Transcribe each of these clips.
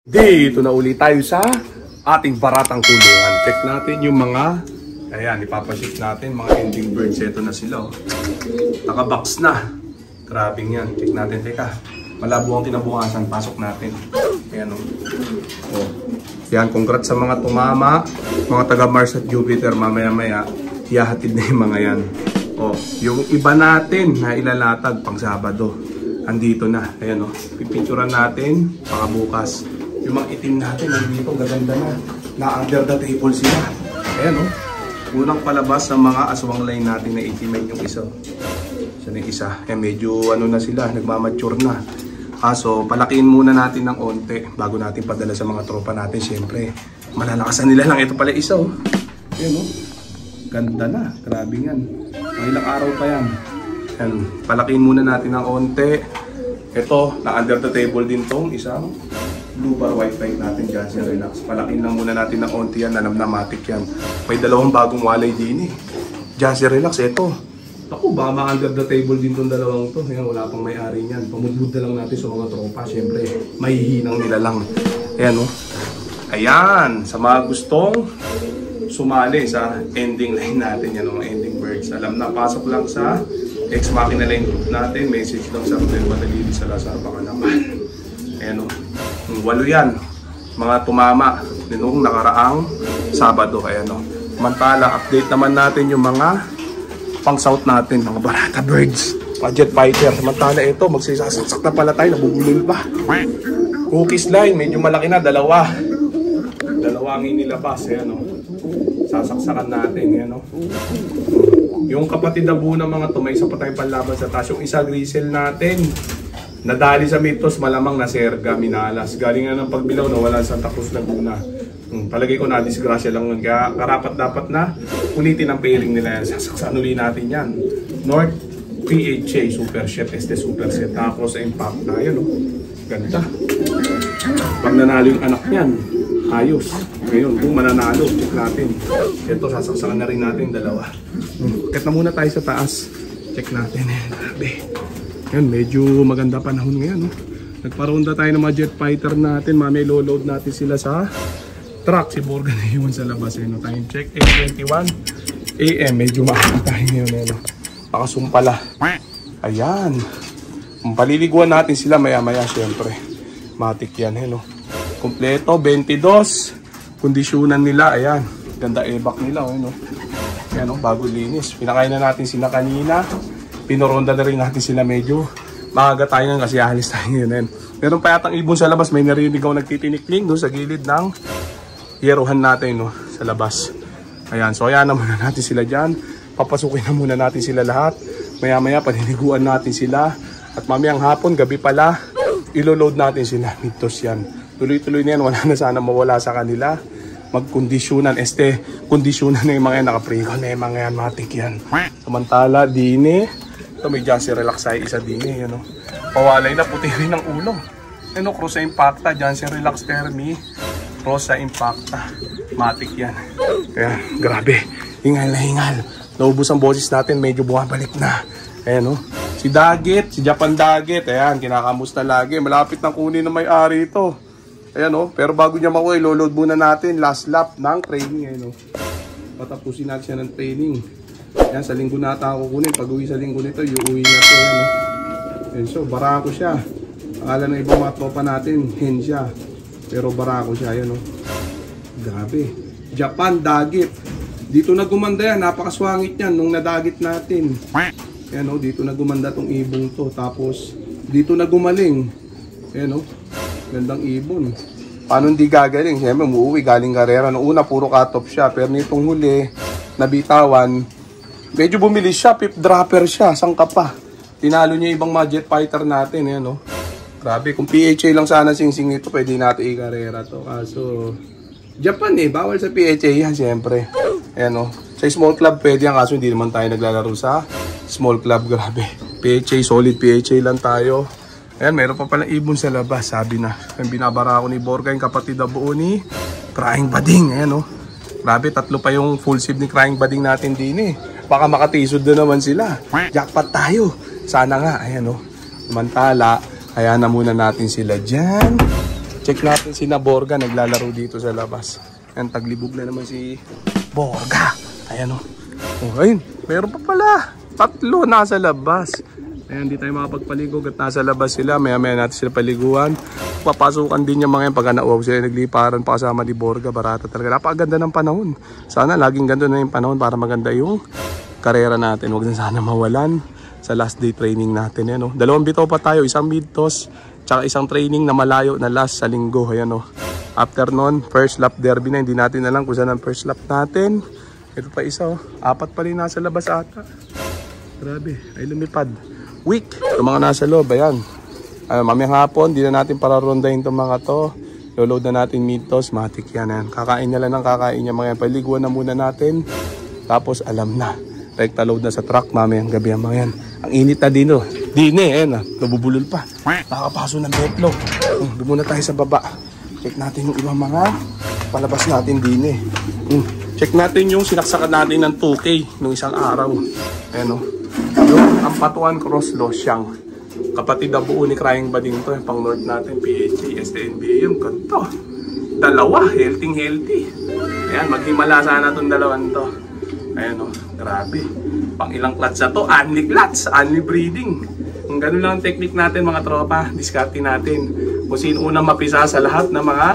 Dito na uli tayo sa ating baratang kulungan. Check natin yung mga, ayan, ipapaship natin mga ending birds. Ito na sila, oh. Nakabox na. Grabing yan. Check natin. Teka, malabo ang kinabukasan. Pasok natin. Ayan, oh. Oh. Yan, congrats sa mga tumama. Mga taga Mars at Jupiter. Mamaya-maya, ihahatid na yung mga yan. Oh, yung iba natin na ilalatag pang Sabado. Andito na. Ayan, oh. Pipicturan natin baka bukas. Yung mga itim natin, nandito, gaganda na. Na-under the table sila. Ayan, oh. Unang palabas ng mga aswang line natin na 89 yung isa. Siya na isa. Eh, medyo ano na sila, nagmamature na. So, palakihin muna natin ng onte bago natin padala sa mga tropa natin. Siyempre, malalakasan nila lang. Ito pala isa, oh. Ayan, oh. Ganda na. Grabe yan. Mga ilang araw pa yan. Ayan, palakihin muna natin ng onte. Ito, na-under the table din tong isang blue bar white light natin dyan, si Relax. Palakin lang muna natin ng onti yan, nanamnamatic yan. May dalawang bagong walay din eh. Dyan si Relax, eto. Ako, baka ma-under the table din tong dalawang to. Ayan, wala pang may-ari niyan. Pamudbud na lang natin sa mga tropa. Siyempre, mahihinang nila lang. Ayan, oh. Ayan, sa mga gustong sumali sa ending line natin, yan, mga ending birds. Alam na, pasok lang sa ex-machina line group natin. Message lang sa Rodel Madalili sa Lazar, baka naman. Ayan, oh. 8 yan, mga tumama nung nakaraang Sabado. Ayan, no? Mantala, update naman natin yung mga pang south natin, mga barata birds, mga jet fighter. Mantala ito, magsisasaksak na pala tayo, nabubulol pa. Cookies line, medyo malaki na, dalawa ang inilabas. Ayan, no? Sasaksakan natin. Ayan, no? Yung kapatid na buo ng mga to, may isa pa tayong panlaban sa taas. Yung isa grisel natin, nadali sa mitos, malamang na serga, minalas. Galing na ng pagbilaw, nawala sa Santa Cruz Laguna. Palagay ko na disgrasya lang nun. Kaya karapat dapat na ulitin ang pairing nila yan. Sasaksan uli natin yan. North PHA Superset, este Superset. Tapos sa impact na yun, oh. Ganda. Pag nanalo yung anak niyan, ayos. Ngayon, kung mananalo, check natin. Ito, sasaksakan na rin natin dalawa. Kat na muna tayo sa taas. Check natin. Grabe. Yan, medyo maganda panahon ngayon, no? Nagparonda tayo ng mga jet fighter natin. Mamaya load natin sila sa truck. Si Borga na iwan sa labas, eh, no? Time check, 8:21 AM. Medyo maaga tayo ngayon, eh, no? Pakasumpala. Ayan. Paliliguan natin sila maya-maya, syempre. Matik yan, eh, no? Kompleto, 22. Kondisyonan nila, ayan. Ganda e-back nila, oh, no? Ayan, no? Bago linis. Pinakain na natin sila kanina. Pinoronda na rin natin sila, medyo maaga tayo nga kasi ahalis tayo ngayon. Meron pa yatang ibon sa labas. May narinig ako nagtitinikling doon sa gilid ng yerohan natin, no, sa labas. Ayan, so ayan na muna natin sila dyan. Papasukin na muna natin sila lahat. Maya-maya paniniguan natin sila. At mamayang hapon, gabi pala, ilo-load natin sila. Mitos yan. Tuloy-tuloy na yan. Wala na sana mawala sa kanila. Magkondisyonan. Kondisyonan na yung mga yan. Nakaprigo na yung mga yan. Matik yan. Samantala, dine. Ito, may Jancy Relax ay isa din, eh, ano? Pawalay na, puti rin ang ulo. Ano, Cross sa Impacta, Jancy Relax Termi, Cross sa Impacta. Matik yan. Kaya, grabe. Hingal na hingal. Naubos ang boses natin, medyo bumabalik na. Ayan, no? Si Daggett, si Japan Daggett, ayan, kinakamusta lagi. Malapit ng kunin na may-ari ito. Ayan, no? Pero bago niya makuha, ilo-load muna natin last lap ng training, ayan, no? Patapusin natin siya ng training. Yan, sa linggo na ata ako kunin. Pag uwi sa linggo nito, uuwi na ito. Yan, no? Yan, so, barako siya. Akala ng ibang mga tropa natin, hen siya. Pero barako siya. Yan, no? Grabe. Japan Daggett. Dito na gumanda yan. Napakaswangit yan nung nadagit natin. Yan, no? Dito na gumanda tong ibong to. Tapos, dito na gumaling. Yan, no? Gandang ibon. Paano hindi gagaling? Siyempre, umuwi galing karera. Noong una, puro cut-off siya. Pero nitong huli, nabitawan. Medyo bumilis siya, pip dropper siya, sangka pa. Tinalo niya ibang mga jet fighter natin, yan, no? Grabe, kung PHA lang sana sing-sing nito, pwede natin i-karera to. Kaso, Japan eh, bawal sa PHA yan, siyempre. Ayan, no? Sa small club pwede yan, kaso hindi naman tayo naglalaro sa small club, grabe. PHA, solid PHA lang tayo. Ayan, meron pa palang ibon sa labas, sabi na. Yung binabara ko ni Borga, yung kapatid na buo ni Crying Bading, ayan, no? Grabe, 3 pa yung full save ni Crying Bading natin din, eh. Baka makatisod na naman sila. Jackpot tayo. Sana nga. Ayan, oh. Samantala, hayaan na muna natin sila dyan. Check natin si Borga, naglalaro dito sa labas. Ayan, taglibog na naman si Borga. Ayan o. Oh, ayun, meron pa pala. 3 nasa labas. Ayan, di tayo makapagpaligo at nasa labas sila. Maya-maya natin sila paliguan. Papasukan din yung mga yan pagka nauwaw sila. Nagliparan pa kasama ni Borga. Barata talaga. Napakaganda ng panahon. Sana laging ganito na yung panahon para maganda yung karera natin. Huwag na sana mawalan sa last day training natin. Ayan, 2 bitaw pa tayo. 1 mid-toss. Tsaka 1 training na malayo na last sa linggo. Ayan, after nun, first lap derby na. Hindi natin alam kung saan ang first lap natin. Ito pa isa. 4 pa rin nasa labas ata. Grabe. Ay lumipad. Week. Yung mga nasa loob, ayan. Mamayang hapon, di na natin pararondahin itong mga to. Loload na natin mid-toss, matik yan. Ayan. Kakain na lang ng kakain niya mga yan. Paliguan na muna natin. Tapos alam na. Rekta load na sa truck, mamayang gabi ang mga yan. Ang init na dino. Dine, ayan. Nabubulol pa. Nakakapaso ng betlo. Doon muna tayo sa baba. Check natin yung ibang mga palabas natin dine. Check natin yung sinaksakan natin ng 2K nung isang araw. Ayan, yung Ampatuan Cross Losyang. Kapatid na buo ni Crying Bading to. Yung pang north natin, PHA, STNBA. Yung ganito. 2, healthy. Ayan, maghimala sana itong 2 to. Ayan, grabe. Pang ilang clutch na to. Only clutch, only breeding. Kung ganun lang ang technique natin mga tropa, diskarte natin. Kung sino unang mapisa sa lahat ng mga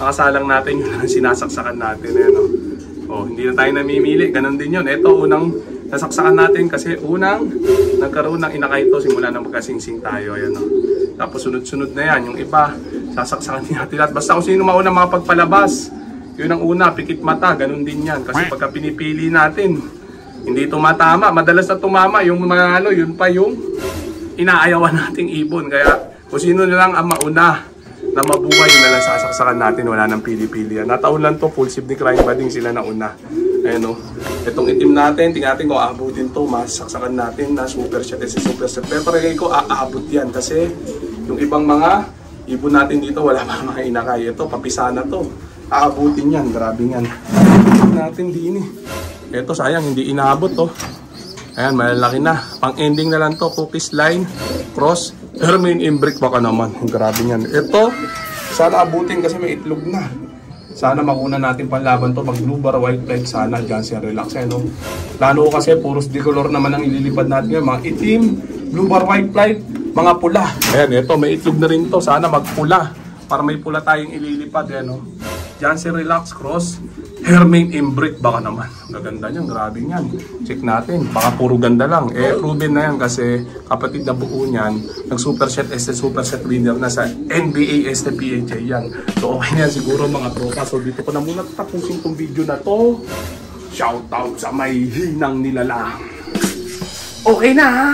nakasalang natin, yun ang sinasaksakan natin. Ayan, hindi na tayo namimili. Ganun din yun. Ito, unang nasaksakan natin kasi unang nagkaroon ng inakay ito simula na magkasingsing tayo. Ayan, tapos sunod-sunod na yan. Yung iba, sasaksakan din natin lahat. Basta kung sino mauna mga pagpalabas, yun ang una, pikit mata. Ganun din yan. Kasi pagka pinipili natin, hindi tumatama. Madalas na tumama. Yung manalo, yun pa yung inaayawan nating ibon. Kaya kung sino na lang ang mauna na mabuhay, yun na lang sasaksakan natin. Wala nang pili-pili yan. Nataon lang to, full sip ni Crying Bading sila na una. Ayan, itong itim natin, tingnan natin kung aabutin to, masaksakan natin na super shot at super shot. Pero parang ko aabot yan kasi yung ibang mga ibon natin dito wala pa mga inakay. Ito, papisa na to. Aabutin yan, grabe yan. Itim natin din Ito, sayang, hindi inaabot to. Ayan, malalaki na. Pang-ending na lang to, cookies line, cross, Hermain Imbrick baka naman. Grabe yan. Ito, sana abutin kasi may itlog na. Sana makuna natin panlaban to, mag blue bar, white flag, sana dyan siya relax. Plano ko kasi, puros decolor naman ang ililipad natin ngayon. Mga itim, blue bar, white flag, mga pula. Ayan, ito, may itlog na rin to. Sana magpula, para may pula tayong ililipad. Ayan, dyan siya relax, cross, Hermain Imbrick baka naman. Gaganda niyan, grabe niyan. Check natin, baka puro ganda lang. Proven na yan kasi kapatid na buo niyan, nag-super set super set winner na sa NBA STPHA yan. So okay na yan siguro mga tropa. So dito ko na muna tapusin tong video na to. Shoutout sa may hinang nilalang. Okay na ha?